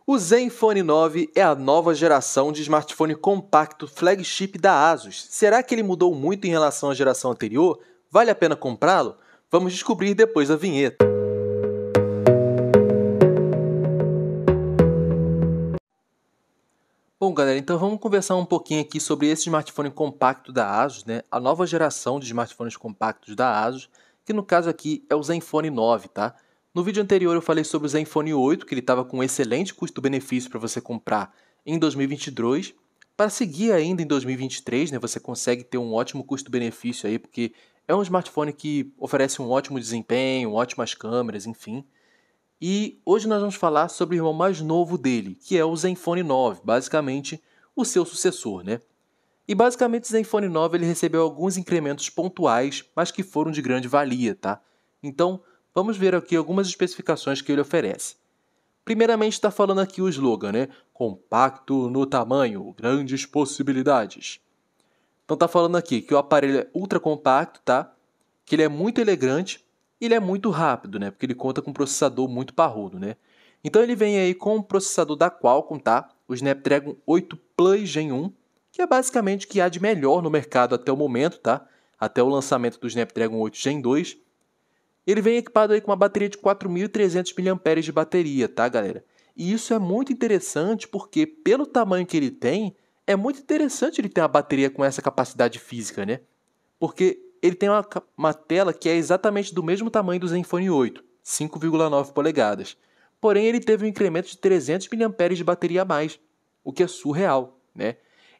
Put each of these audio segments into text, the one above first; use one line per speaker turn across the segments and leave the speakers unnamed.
O Zenfone 9 é a nova geração de smartphone compacto flagship da ASUS. Será que ele mudou muito em relação à geração anterior? Vale a pena comprá-lo? Vamos descobrir depois da vinheta. Bom, galera, então vamos conversar um pouquinho aqui sobre esse smartphone compacto da ASUS, né? A nova geração de smartphones compactos da ASUS, que no caso aqui é o Zenfone 9, tá? No vídeo anterior eu falei sobre o Zenfone 8, que ele estava com um excelente custo-benefício para você comprar em 2022. Para seguir ainda em 2023, né, você consegue ter um ótimo custo-benefício aí, porque é um smartphone que oferece um ótimo desempenho, ótimas câmeras, enfim. E hoje nós vamos falar sobre o irmão mais novo dele, que é o Zenfone 9, basicamente o seu sucessor, né? E basicamente o Zenfone 9 ele recebeu alguns incrementos pontuais, mas que foram de grande valia, tá? Então, vamos ver aqui algumas especificações que ele oferece. Primeiramente está falando aqui o slogan, né? Compacto no tamanho, grandes possibilidades. Então está falando aqui que o aparelho é ultra compacto, tá? Que ele é muito elegante e ele é muito rápido, né? Porque ele conta com um processador muito parrudo, né? Então ele vem aí com um processador da Qualcomm, tá? O Snapdragon 8 Plus Gen 1, que é basicamente o que há de melhor no mercado até o momento, tá? Até o lançamento do Snapdragon 8 Gen 2. Ele vem equipado aí com uma bateria de 4.300 mAh de bateria, tá, galera? E isso é muito interessante porque, pelo tamanho que ele tem, é muito interessante ele ter uma bateria com essa capacidade física, né? Porque ele tem uma tela que é exatamente do mesmo tamanho do Zenfone 8, 5,9 polegadas. Porém, ele teve um incremento de 300 mAh de bateria a mais, o que é surreal, né?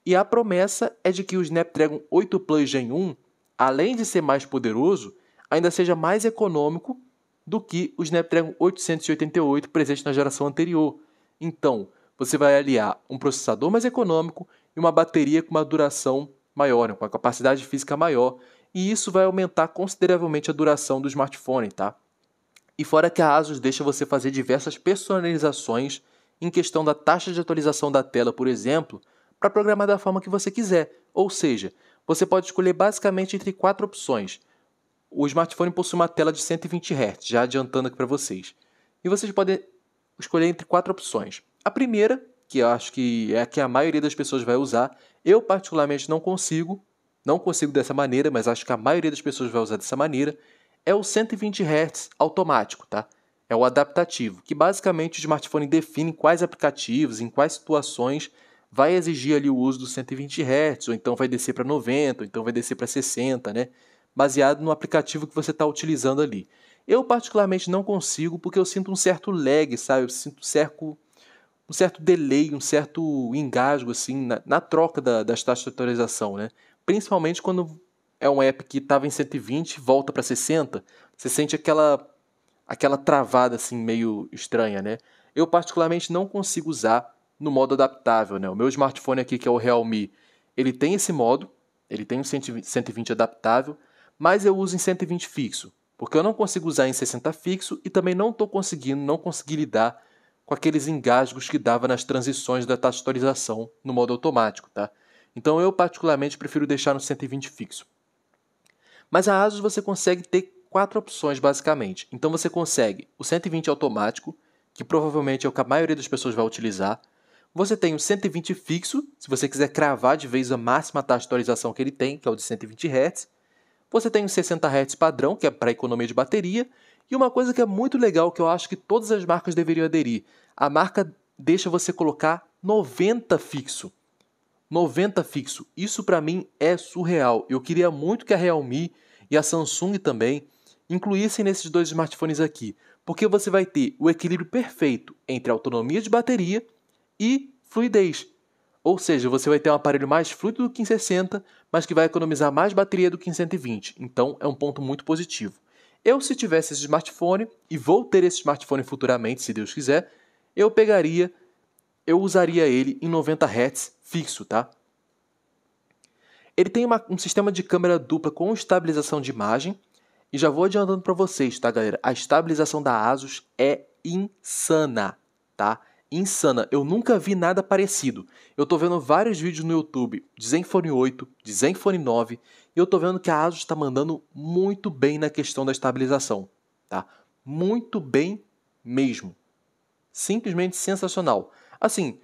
E a promessa é de que o Snapdragon 8 Plus Gen 1, além de ser mais poderoso, ainda seja mais econômico do que o Snapdragon 888 presente na geração anterior. Então, você vai aliar um processador mais econômico e uma bateria com uma duração maior, né, com a capacidade física maior, e isso vai aumentar consideravelmente a duração do smartphone, tá? E fora que a ASUS deixa você fazer diversas personalizações em questão da taxa de atualização da tela, por exemplo, para programar da forma que você quiser. Ou seja, você pode escolher basicamente entre 4 opções. O smartphone possui uma tela de 120 Hz, já adiantando aqui para vocês. E vocês podem escolher entre 4 opções. A primeira, que eu acho que é a que a maioria das pessoas vai usar, eu particularmente não consigo dessa maneira, mas acho que a maioria das pessoas vai usar dessa maneira, é o 120 Hz automático, tá? É o adaptativo, que basicamente o smartphone define quais aplicativos, em quais situações vai exigir ali o uso do 120 Hz, ou então vai descer para 90, ou então vai descer para 60, né? Baseado no aplicativo que você está utilizando ali. Eu particularmente não consigo porque eu sinto um certo lag, sabe? Eu sinto um certo delay, um certo engasgo assim, na troca das taxas de atualização, né? Principalmente quando é um app que estava em 120 e volta para 60, você sente aquela travada assim meio estranha, né? Eu particularmente não consigo usar no modo adaptável, né? O meu smartphone aqui, que é o Realme, ele tem esse modo, ele tem um 120 adaptável, mas eu uso em 120 fixo, porque eu não consigo usar em 60 fixo e também não consegui lidar com aqueles engasgos que dava nas transições da taxa de atualização no modo automático, tá? Então eu particularmente prefiro deixar no 120 fixo. Mas a ASUS você consegue ter 4 opções basicamente. Então você consegue o 120 automático, que provavelmente é o que a maioria das pessoas vai utilizar. Você tem o 120 fixo, se você quiser cravar de vez a máxima taxa de atualização que ele tem, que é o de 120 Hz. Você tem o 60 Hz padrão, que é para economia de bateria. E uma coisa que é muito legal, que eu acho que todas as marcas deveriam aderir. A marca deixa você colocar 90 fixo. 90 fixo. Isso para mim é surreal. Eu queria muito que a Realme e a Samsung também incluíssem nesses dois smartphones aqui, porque você vai ter o equilíbrio perfeito entre autonomia de bateria e fluidez. Ou seja, você vai ter um aparelho mais fluido do que em 60, mas que vai economizar mais bateria do que em 120. Então é um ponto muito positivo. Eu, se tivesse esse smartphone, e vou ter esse smartphone futuramente, se Deus quiser, eu usaria ele em 90 Hz fixo, tá? Ele tem um sistema de câmera dupla com estabilização de imagem. E já vou adiantando para vocês, tá, galera? A estabilização da ASUS é insana, tá? Insana. Eu nunca vi nada parecido. Eu tô vendo vários vídeos no YouTube de Zenfone 8, de Zenfone 9, e eu tô vendo que a ASUS está mandando muito bem na questão da estabilização, tá? Muito bem mesmo. simplesmente sensacional. Assim,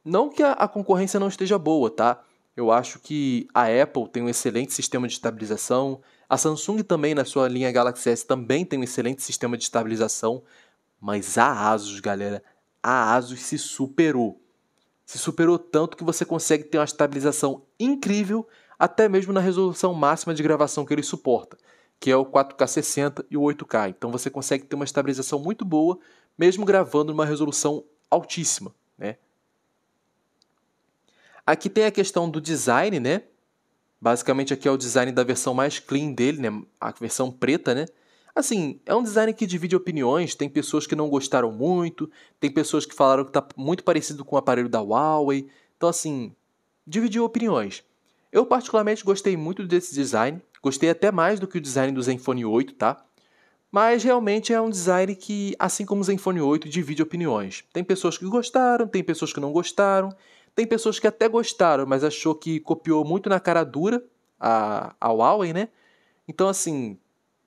não que a concorrência não esteja boa, tá? Eu acho que a Apple tem um excelente sistema de estabilização, a Samsung também na sua linha Galaxy S também tem um excelente sistema de estabilização, mas a Asus, galera, a Asus se superou. Se superou tanto que você consegue ter uma estabilização incrível até mesmo na resolução máxima de gravação que ele suporta, que é o 4K 60 e o 8K. Então você consegue ter uma estabilização muito boa, mesmo gravando numa resolução altíssima, né? Aqui tem a questão do design, né? Basicamente aqui é o design da versão mais clean dele, né? A versão preta, né? Assim, é um design que divide opiniões, tem pessoas que não gostaram muito, tem pessoas que falaram que está muito parecido com o aparelho da Huawei. Então, assim, dividiu opiniões. Eu particularmente gostei muito desse design, gostei até mais do que o design do Zenfone 8, tá? Mas realmente é um design que, assim como o Zenfone 8, divide opiniões. Tem pessoas que gostaram, tem pessoas que não gostaram, tem pessoas que até gostaram, mas achou que copiou muito na cara dura a Huawei, né? Então, assim,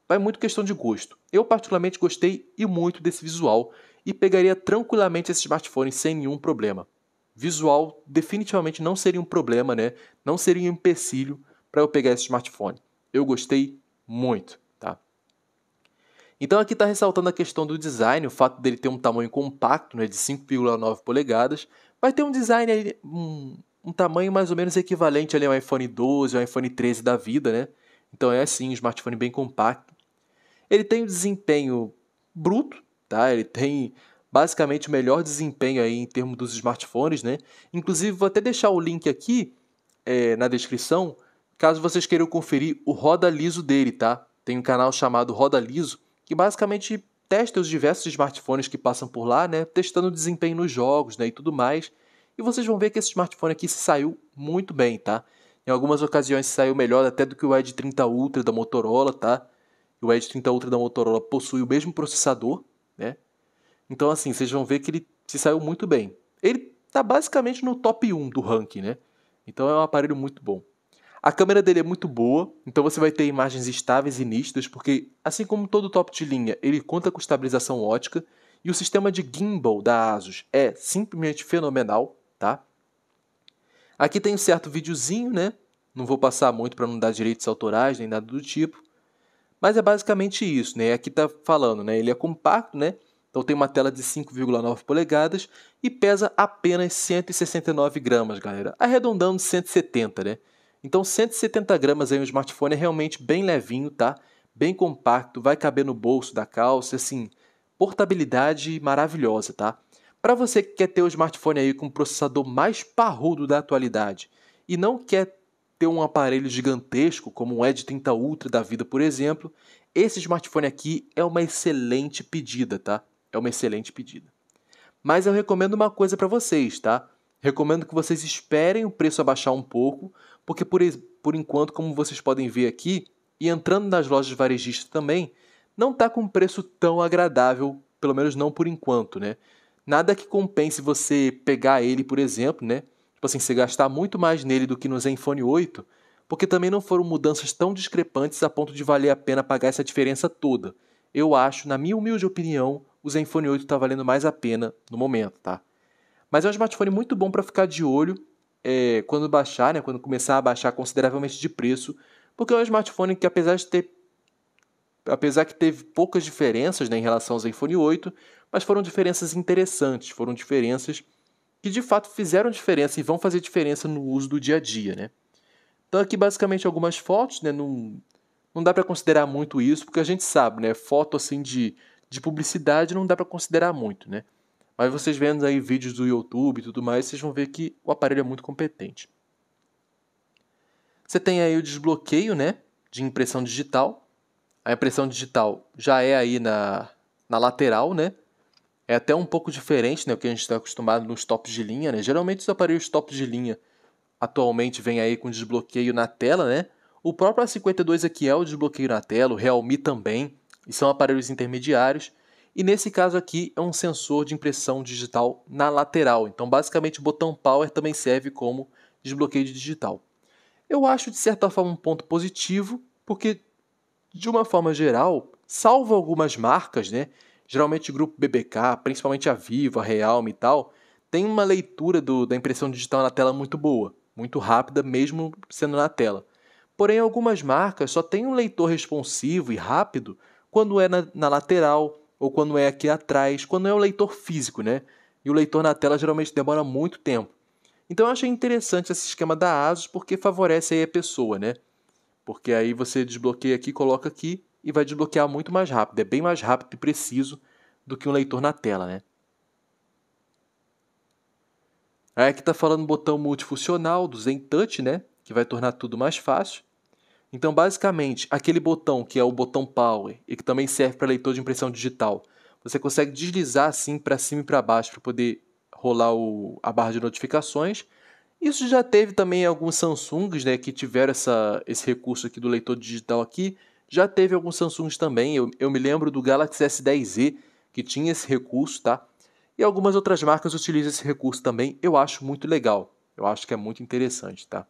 vai muito questão de gosto. Eu particularmente gostei e muito desse visual e pegaria tranquilamente esse smartphone sem nenhum problema. Visual definitivamente não seria um problema, né? Não seria um empecilho para eu pegar esse smartphone. Eu gostei muito, tá? Então aqui está ressaltando a questão do design, o fato dele ter um tamanho compacto, né, de 5,9 polegadas. Vai ter um design, um tamanho mais ou menos equivalente ali ao iPhone 12, ao iPhone 13 da vida, né? Então é sim um smartphone bem compacto. Ele tem um desempenho bruto, tá? Ele tem basicamente o melhor desempenho aí em termos dos smartphones, né? Inclusive vou até deixar o link aqui na descrição, caso vocês queiram conferir o roda liso dele, tá? Tem um canal chamado Roda Liso, que basicamente testa os diversos smartphones que passam por lá, né? Testando o desempenho nos jogos, né? E tudo mais. E vocês vão ver que esse smartphone aqui se saiu muito bem, tá? Em algumas ocasiões se saiu melhor até do que o Edge 30 Ultra da Motorola, tá? E o Edge 30 Ultra da Motorola possui o mesmo processador, né? Então, assim, vocês vão ver que ele se saiu muito bem. Ele tá basicamente no top 1 do ranking, né? Então é um aparelho muito bom. A câmera dele é muito boa, então você vai ter imagens estáveis e nítidas, porque, assim como todo top de linha, ele conta com estabilização ótica, e o sistema de gimbal da Asus é simplesmente fenomenal, tá? Aqui tem um certo videozinho, né? Não vou passar muito para não dar direitos autorais nem nada do tipo, mas é basicamente isso, né? Aqui tá falando, né? Ele é compacto, né? Então tem uma tela de 5,9 polegadas e pesa apenas 169 gramas, galera. Arredondando 170, né? Então 170 gramas aí um smartphone é realmente bem levinho, tá? Bem compacto, vai caber no bolso da calça, assim, portabilidade maravilhosa, tá? Para você que quer ter o smartphone aí com o processador mais parrudo da atualidade e não quer ter um aparelho gigantesco como um Edge 30 Ultra da vida, por exemplo, esse smartphone aqui é uma excelente pedida, tá? É uma excelente pedida. Mas eu recomendo uma coisa para vocês, tá? Recomendo que vocês esperem o preço abaixar um pouco, porque por enquanto, como vocês podem ver aqui, e entrando nas lojas varejistas também, não está com um preço tão agradável, pelo menos não por enquanto, né? Nada que compense você pegar ele, por exemplo, né? Tipo assim, você gastar muito mais nele do que no Zenfone 8, porque também não foram mudanças tão discrepantes a ponto de valer a pena pagar essa diferença toda. Eu acho, na minha humilde opinião, o Zenfone 8 está valendo mais a pena no momento, tá? Mas é um smartphone muito bom para ficar de olho quando baixar, né? Quando começar a baixar consideravelmente de preço, porque é um smartphone que apesar que teve poucas diferenças, né, em relação ao Zenfone 8, mas foram diferenças interessantes, foram diferenças que de fato fizeram diferença e vão fazer diferença no uso do dia a dia, né? Então aqui basicamente algumas fotos, né? Não dá para considerar muito isso, porque a gente sabe, né? Foto assim de publicidade não dá para considerar muito, né? Mas vocês vendo aí vídeos do YouTube e tudo mais, vocês vão ver que o aparelho é muito competente. Você tem aí o desbloqueio, né? De impressão digital. A impressão digital já é aí na lateral, né? É até um pouco diferente, né? O que a gente está acostumado nos tops de linha, né? Geralmente os aparelhos tops de linha atualmente vem aí com desbloqueio na tela, né? O próprio A52 aqui é o desbloqueio na tela, o Realme também, e são aparelhos intermediários. E nesse caso aqui é um sensor de impressão digital na lateral. Então basicamente o botão Power também serve como desbloqueio digital. Eu acho de certa forma um ponto positivo, porque de uma forma geral, salvo algumas marcas, né, geralmente grupo BBK, principalmente a Vivo, a Realme e tal, tem uma leitura da impressão digital na tela muito boa, muito rápida, mesmo sendo na tela. Porém, algumas marcas só têm um leitor responsivo e rápido quando é na lateral ou quando é aqui atrás, quando é o leitor físico, né? E o leitor na tela geralmente demora muito tempo. Então eu achei interessante esse esquema da ASUS porque favorece aí a pessoa, né? Porque aí você desbloqueia aqui, coloca aqui e vai desbloquear muito mais rápido. É bem mais rápido e preciso do que um leitor na tela, né? Aí aqui está falando do botão multifuncional do ZenTouch, né? Que vai tornar tudo mais fácil. Então, basicamente, aquele botão que é o botão Power e que também serve para leitor de impressão digital, você consegue deslizar assim para cima e para baixo para poder rolar a barra de notificações. Isso já teve também alguns Samsungs, né, que tiveram esse recurso aqui do leitor digital aqui. Já teve alguns Samsungs também. Eu me lembro do Galaxy S10e que tinha esse recurso, tá? E algumas outras marcas utilizam esse recurso também. Eu acho muito legal. Eu acho que é muito interessante, tá?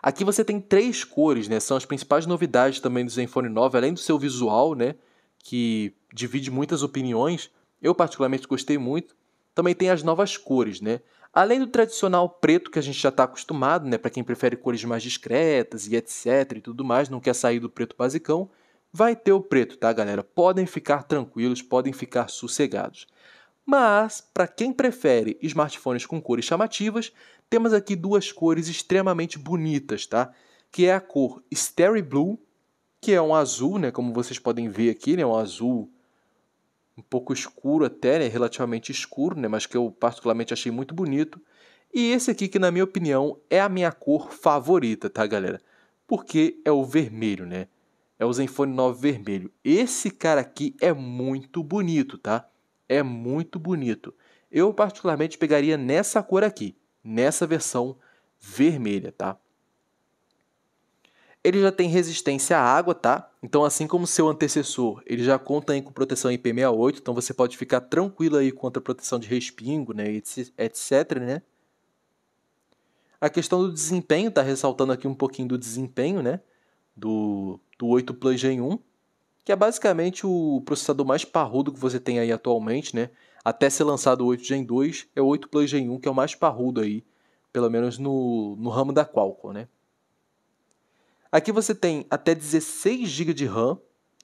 Aqui você tem 3 cores, né? São as principais novidades também do Zenfone 9, além do seu visual, né? Que divide muitas opiniões. Eu particularmente gostei muito. Também tem as novas cores, né? Além do tradicional preto que a gente já está acostumado, né? Para quem prefere cores mais discretas e etc e tudo mais, não quer sair do preto basicão, vai ter o preto, tá, galera? Podem ficar tranquilos, podem ficar sossegados. Mas, para quem prefere smartphones com cores chamativas, temos aqui 2 cores extremamente bonitas, tá? Que é a cor Starry Blue, que é um azul, né? Como vocês podem ver aqui, né? Um azul um pouco escuro até, né? Relativamente escuro, né? Mas que eu particularmente achei muito bonito. E esse aqui que, na minha opinião, é a minha cor favorita, tá, galera? Porque é o vermelho, né? É o Zenfone 9 vermelho. Esse cara aqui é muito bonito, tá? É muito bonito. Eu particularmente pegaria nessa cor aqui, nessa versão vermelha, tá? Ele já tem resistência à água, tá? Então, assim como seu antecessor, ele já conta aí com proteção IP68, então você pode ficar tranquilo aí contra a proteção de respingo, né, etc, né? A questão do desempenho, tá ressaltando aqui um pouquinho do desempenho, né, do 8 Plus Gen 1, que é basicamente o processador mais parrudo que você tem aí atualmente, né? Até ser lançado o 8 Gen 2, é o 8 Plus Gen 1 que é o mais parrudo aí, pelo menos no ramo da Qualcomm, né? Aqui você tem até 16 GB de RAM,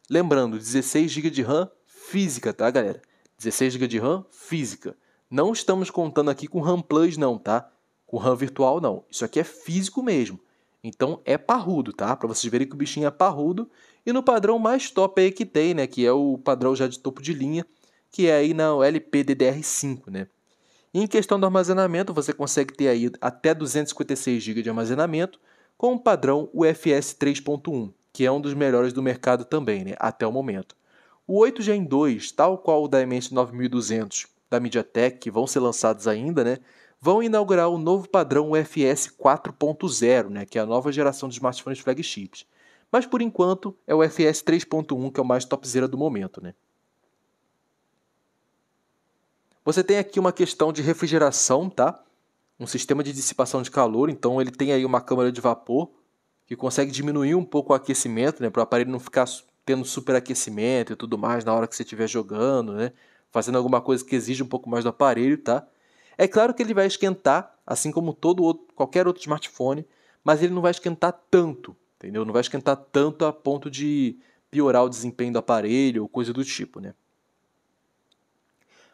lembrando, 16 GB de RAM física, tá, galera? 16 GB de RAM física. Não estamos contando aqui com RAM Plus não, tá? Com RAM virtual não. Isso aqui é físico mesmo. Então é parrudo, tá? Para vocês verem que o bichinho é parrudo. E no padrão mais top aí que tem, né? Que é o padrão já de topo de linha, que é aí na LPDDR5, né? E em questão do armazenamento, você consegue ter aí até 256 GB de armazenamento com o padrão UFS 3.1, que é um dos melhores do mercado também, né? Até o momento. O 8 Gen 2, tal qual o Dimensity 9200 da MediaTek, que vão ser lançados ainda, né? Vão inaugurar o novo padrão UFS 4.0, né? Que é a nova geração de smartphones flagships. Mas por enquanto é o UFS 3.1 que é o mais topzera do momento, né? Você tem aqui uma questão de refrigeração, tá? Um sistema de dissipação de calor, então ele tem aí uma câmara de vapor que consegue diminuir um pouco o aquecimento, né? Para o aparelho não ficar tendo superaquecimento e tudo mais na hora que você estiver jogando, né? Fazendo alguma coisa que exige um pouco mais do aparelho, tá? É claro que ele vai esquentar, assim como qualquer outro smartphone, mas ele não vai esquentar tanto, entendeu? Não vai esquentar tanto a ponto de piorar o desempenho do aparelho ou coisa do tipo, né?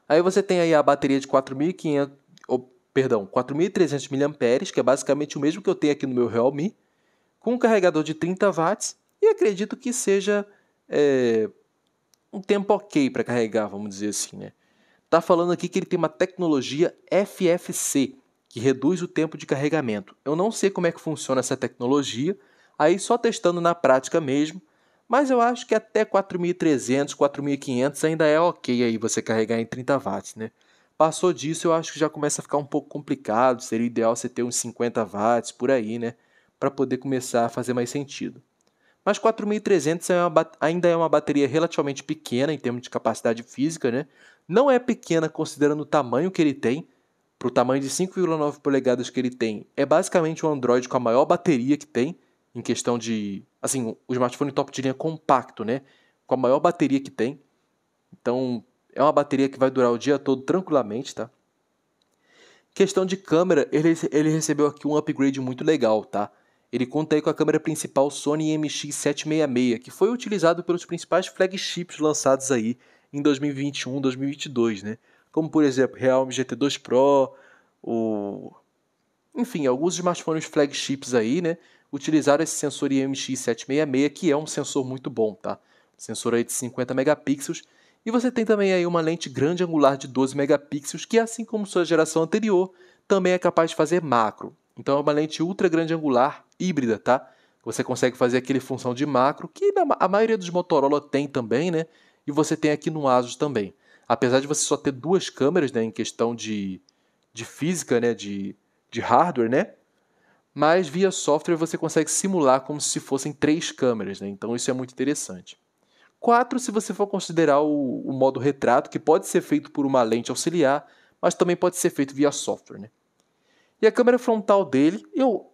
Aí você tem aí a bateria de 4.300 mAh, que é basicamente o mesmo que eu tenho aqui no meu Realme, com um carregador de 30 watts, e acredito que seja um tempo ok para carregar, vamos dizer assim, né? Tá falando aqui que ele tem uma tecnologia FFC, que reduz o tempo de carregamento. Eu não sei como é que funciona essa tecnologia, aí só testando na prática mesmo, mas eu acho que até 4.300, 4.500 ainda é ok aí você carregar em 30 watts, né? Passou disso, eu acho que já começa a ficar um pouco complicado, seria ideal você ter uns 50 watts por aí, né? Para poder começar a fazer mais sentido. Mas 4.300 ainda é uma bateria relativamente pequena em termos de capacidade física, né? Não é pequena considerando o tamanho que ele tem. Para o tamanho de 5,9 polegadas que ele tem, é basicamente um Android com a maior bateria que tem, em questão de, assim, o smartphone top de linha compacto, né? Com a maior bateria que tem. Então, é uma bateria que vai durar o dia todo tranquilamente, tá? Questão de câmera, ele recebeu aqui um upgrade muito legal, tá? Ele conta aí com a câmera principal Sony IMX766, que foi utilizado pelos principais flagships lançados aí em 2021, 2022, né? Como, por exemplo, Realme GT2 Pro, enfim, alguns smartphones flagships aí, né? Utilizaram esse sensor IMX766, que é um sensor muito bom, tá? Sensor aí de 50 megapixels. E você tem também aí uma lente grande angular de 12 megapixels, que assim como sua geração anterior, também é capaz de fazer macro. Então é uma lente ultra grande angular híbrida, tá? Você consegue fazer aquele função de macro, que a maioria dos Motorola tem também, né? E você tem aqui no Asus também. Apesar de você só ter duas câmeras, né, em questão de física, né, de hardware, né? Mas via software você consegue simular como se fossem 3 câmeras, né? Então isso é muito interessante. 4, se você for considerar o modo retrato, que pode ser feito por uma lente auxiliar, mas também pode ser feito via software, né? E a câmera frontal dele, eu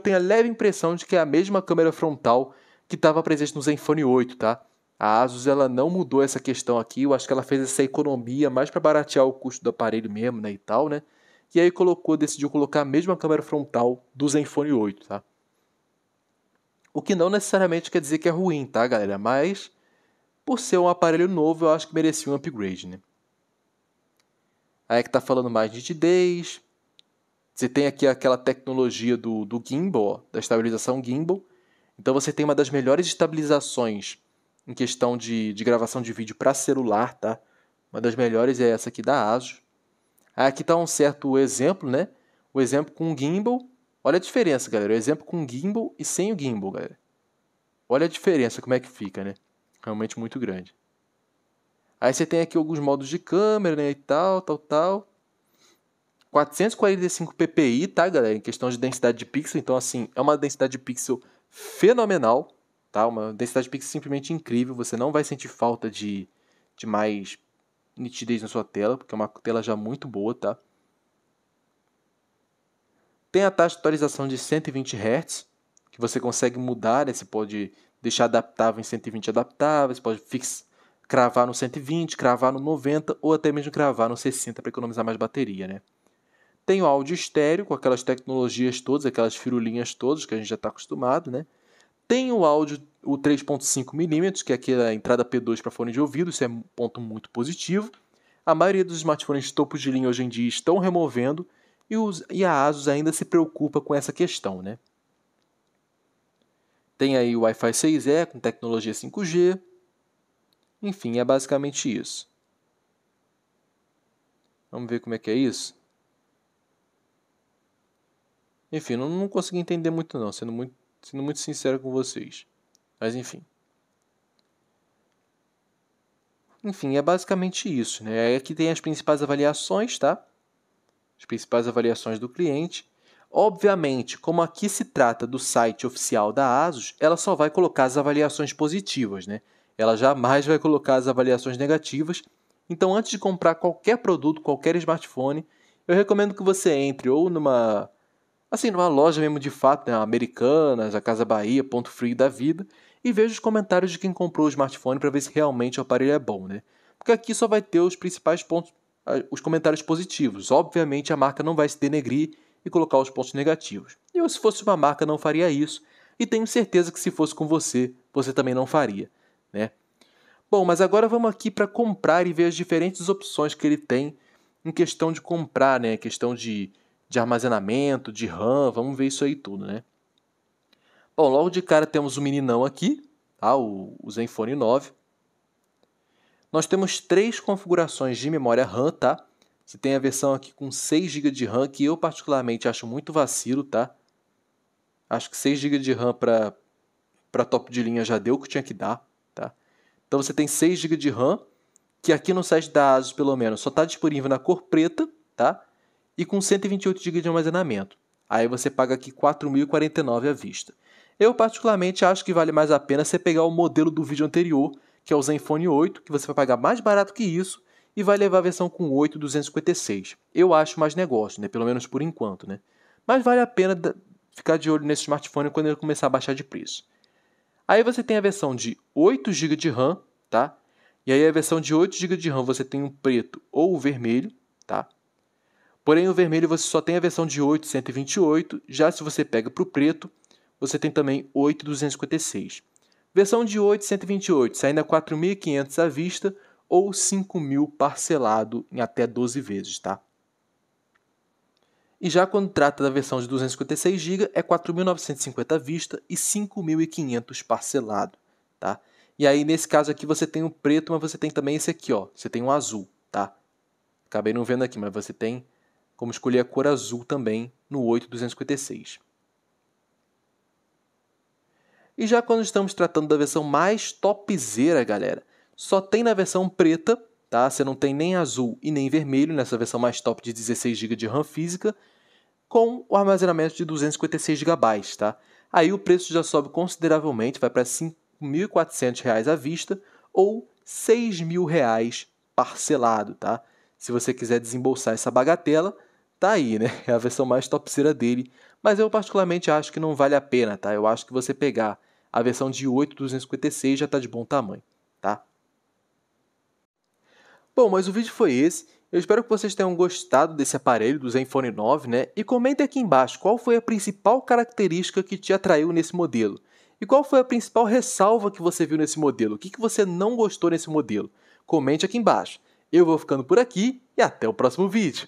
tenho a leve impressão de que é a mesma câmera frontal que estava presente no Zenfone 8, tá? A Asus ela não mudou essa questão aqui, eu acho que ela fez essa economia mais para baratear o custo do aparelho mesmo, né, e tal, né? E aí decidiu colocar a mesma câmera frontal do Zenfone 8, tá? O que não necessariamente quer dizer que é ruim, tá, galera? Mas por ser um aparelho novo, eu acho que merecia um upgrade, né? Aí é que tá falando mais de nitidez. Você tem aqui aquela tecnologia do gimbal, ó, da estabilização gimbal. Então você tem uma das melhores estabilizações em questão de gravação de vídeo para celular, tá? Uma das melhores é essa aqui da Asus. Aí aqui está um certo exemplo, né? O exemplo com gimbal. Olha a diferença, galera. O exemplo com gimbal e sem o gimbal, galera. Olha a diferença, como é que fica, né? Realmente muito grande. Aí você tem aqui alguns modos de câmera, né? E tal. 445 ppi, tá, galera? Em questão de densidade de pixel. Então, assim, é uma densidade de pixel fenomenal, tá? Uma densidade de pixel simplesmente incrível. Você não vai sentir falta de mais nitidez na sua tela, porque é uma tela já muito boa, tá? Tem a taxa de atualização de 120 Hz, que você consegue mudar, né? Você pode deixar adaptável em 120 adaptável, você pode cravar no 120, cravar no 90 ou até mesmo cravar no 60 para economizar mais bateria, né? Tem o áudio estéreo com aquelas tecnologias todas, aquelas firulinhas todas que a gente já está acostumado, né? Tem o áudio, o 3.5mm, que é aquela entrada P2 para fone de ouvido, isso é um ponto muito positivo. A maioria dos smartphones topos de linha hoje em dia estão removendo e a Asus ainda se preocupa com essa questão, né? Tem aí o Wi-Fi 6E com tecnologia 5G. Enfim, é basicamente isso. Vamos ver como é que é isso. Enfim, não consegui entender muito não, sendo muito sincero com vocês. Mas enfim. Enfim, é basicamente isso, né? Aqui tem as principais avaliações, tá? As principais avaliações do cliente. Obviamente, como aqui se trata do site oficial da Asus, ela só vai colocar as avaliações positivas, né? Ela jamais vai colocar as avaliações negativas. Então, antes de comprar qualquer produto, qualquer smartphone, eu recomendo que você entre ou numa loja mesmo de fato, né? Americanas, a Casa Bahia, Ponto Frio da vida, e veja os comentários de quem comprou o smartphone para ver se realmente o aparelho é bom, né? Porque aqui só vai ter os principais pontos, os comentários positivos. Obviamente a marca não vai se denegrir e colocar os pontos negativos. Eu, se fosse uma marca, não faria isso, e tenho certeza que se fosse com você, você também não faria, né? Bom, mas agora vamos aqui para comprar e ver as diferentes opções que ele tem em questão de comprar, né? Questão de armazenamento, de RAM, vamos ver isso aí tudo, né? Bom, logo de cara temos o meninão aqui, tá? O Zenfone 9. Nós temos 3 configurações de memória RAM, tá? Você tem a versão aqui com 6 GB de RAM, que eu particularmente acho muito vacilo, tá? Acho que 6 GB de RAM para top de linha já deu o que tinha que dar, tá? Então você tem 6 GB de RAM, que aqui no site da Asus, pelo menos, só está disponível na cor preta, tá? E com 128 GB de armazenamento. Aí você paga aqui R$ 4.049 à vista. Eu particularmente acho que vale mais a pena você pegar o modelo do vídeo anterior, que é o Zenfone 8, que você vai pagar mais barato que isso e vai levar a versão com 8.256. Eu acho mais negócio, né? Pelo menos por enquanto, né? Mas vale a pena ficar de olho nesse smartphone quando ele começar a baixar de preço. Aí você tem a versão de 8 GB de RAM, tá? E aí a versão de 8 GB de RAM você tem o preto ou o vermelho, tá? Porém, o vermelho você só tem a versão de 8 128, já se você pega para o preto, você tem também 8 256. Versão de 8 128, saindo a 4.500 à vista ou 5.000 parcelado em até 12 vezes, tá? E já quando trata da versão de 256 GB, é 4.950 à vista e 5.500 parcelado, tá? E aí, nesse caso aqui, você tem o preto, mas você tem também esse aqui, ó. Você tem um azul, tá? Acabei não vendo aqui, mas você tem como escolher a cor azul também no 8256. E já quando estamos tratando da versão mais topzera, galera, só tem na versão preta, tá? Você não tem nem azul e nem vermelho nessa versão mais top de 16 GB de RAM física, com o armazenamento de 256 GB, tá? Aí o preço já sobe consideravelmente, vai para R$ 5.400 à vista ou R$ 6.000 parcelado, tá? Se você quiser desembolsar essa bagatela, tá aí, né? É a versão mais topzera dele, mas eu particularmente acho que não vale a pena, tá? Eu acho que você pegar a versão de 8 256 já está de bom tamanho, tá? Bom, mas o vídeo foi esse. Eu espero que vocês tenham gostado desse aparelho, do Zenfone 9, né? E comentem aqui embaixo qual foi a principal característica que te atraiu nesse modelo. E qual foi a principal ressalva que você viu nesse modelo? O que você não gostou nesse modelo? Comente aqui embaixo. Eu vou ficando por aqui e até o próximo vídeo.